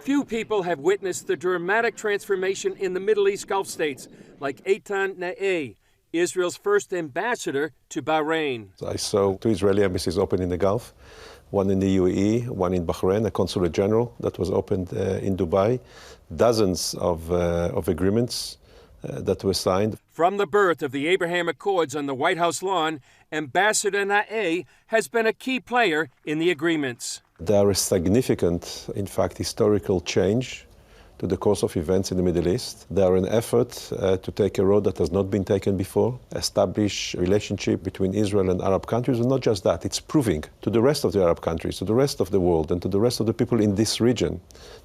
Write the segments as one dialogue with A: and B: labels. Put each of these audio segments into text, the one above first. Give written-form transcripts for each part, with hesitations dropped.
A: Few people have witnessed the dramatic transformation in the Middle East Gulf states, like Eitan Na'eh, Israel's first ambassador to Bahrain.
B: I saw 2 Israeli embassies open in the Gulf, one in the UAE, one in Bahrain, a consulate general that was opened in Dubai, dozens of agreements that were signed.
A: From the birth of the Abraham Accords on the White House lawn, Ambassador Na'eh has been a key player in the agreements.
B: There is significant, in fact, historical change to the course of events in the Middle East. They are an effort to take a road that has not been taken before, establish a relationship between Israel and Arab countries, and not just that, it's proving to the rest of the Arab countries, to the rest of the world, and to the rest of the people in this region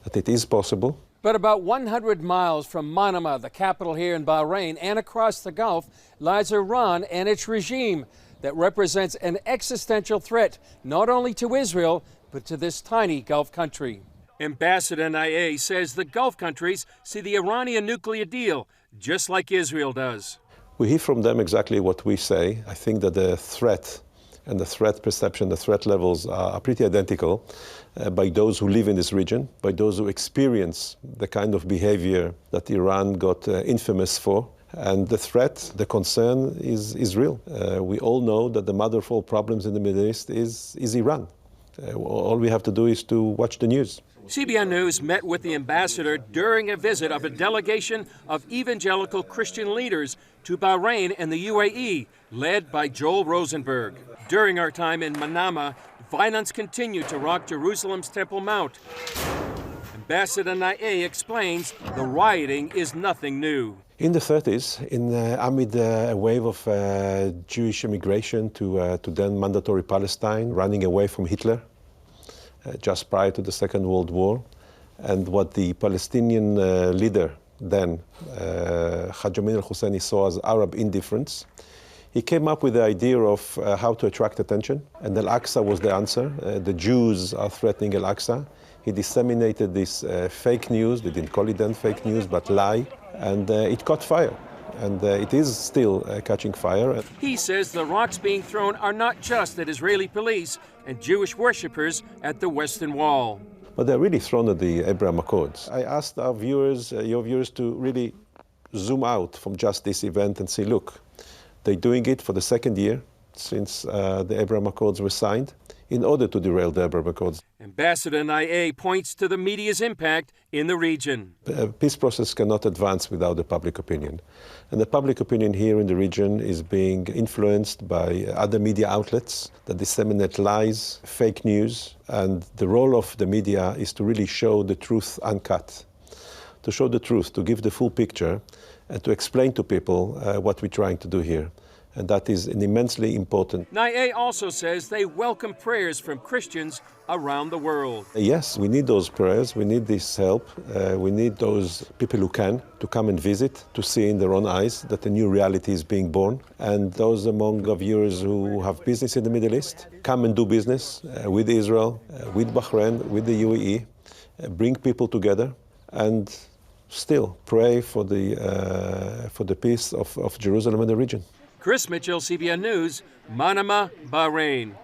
B: that it is possible.
A: But about 100 miles from Manama, the capital here in Bahrain, and across the Gulf, lies Iran and its regime that represents an existential threat not only to Israel, but to this tiny Gulf country. Ambassador Na'eh says the Gulf countries see the Iranian nuclear deal just like Israel does.
B: We hear from them exactly what we say. I think that the threat and the threat perception, the threat levels are pretty identical by those who live in this region, by those who experience the kind of behavior that Iran got infamous for. And the threat, the concern is real. We all know that the mother of all problems in the Middle East is Iran. All we have to do is to watch the news.
A: CBN News met with the ambassador during a visit of a delegation of evangelical Christian leaders to Bahrain and the UAE, led by Joel Rosenberg. During our time in Manama, violence continued to rock Jerusalem's Temple Mount. Ambassador Na'eh explains the rioting is nothing new.
B: In the 30s, amid a wave of Jewish immigration to then mandatory Palestine, running away from Hitler, just prior to the Second World War, and what the Palestinian leader then, Haj Amin al-Husseini, saw as Arab indifference, he came up with the idea of how to attract attention, and Al-Aqsa was the answer. The Jews are threatening Al-Aqsa. He disseminated this fake news, they didn't call it then fake news, but lie, and it caught fire. And it is still catching fire.
A: He says the rocks being thrown are not just at Israeli police and Jewish worshippers at the Western Wall.
B: But they're really thrown at the Abraham Accords. I asked our viewers, your viewers, to really zoom out from just this event and say, look, they're doing it for the second year since the Abraham Accords were signed in order to derail the Abraham Accords.
A: Ambassador Na'eh points to the media's impact in the region.
B: The peace process cannot advance without the public opinion. And the public opinion here in the region is being influenced by other media outlets that disseminate lies, fake news, and the role of the media is to really show the truth uncut, to show the truth, to give the full picture, and to explain to people what we're trying to do here. And that is an immensely important.
A: Na'eh also says they welcome prayers from Christians around the world.
B: Yes, we need those prayers, we need this help, we need those people who can to come and visit, to see in their own eyes that a new reality is being born. And those among our viewers who have business in the Middle East, come and do business with Israel, with Bahrain, with the UAE, bring people together and still pray for the peace of Jerusalem and the region.
A: Chris Mitchell, CBN News, Manama, Bahrain.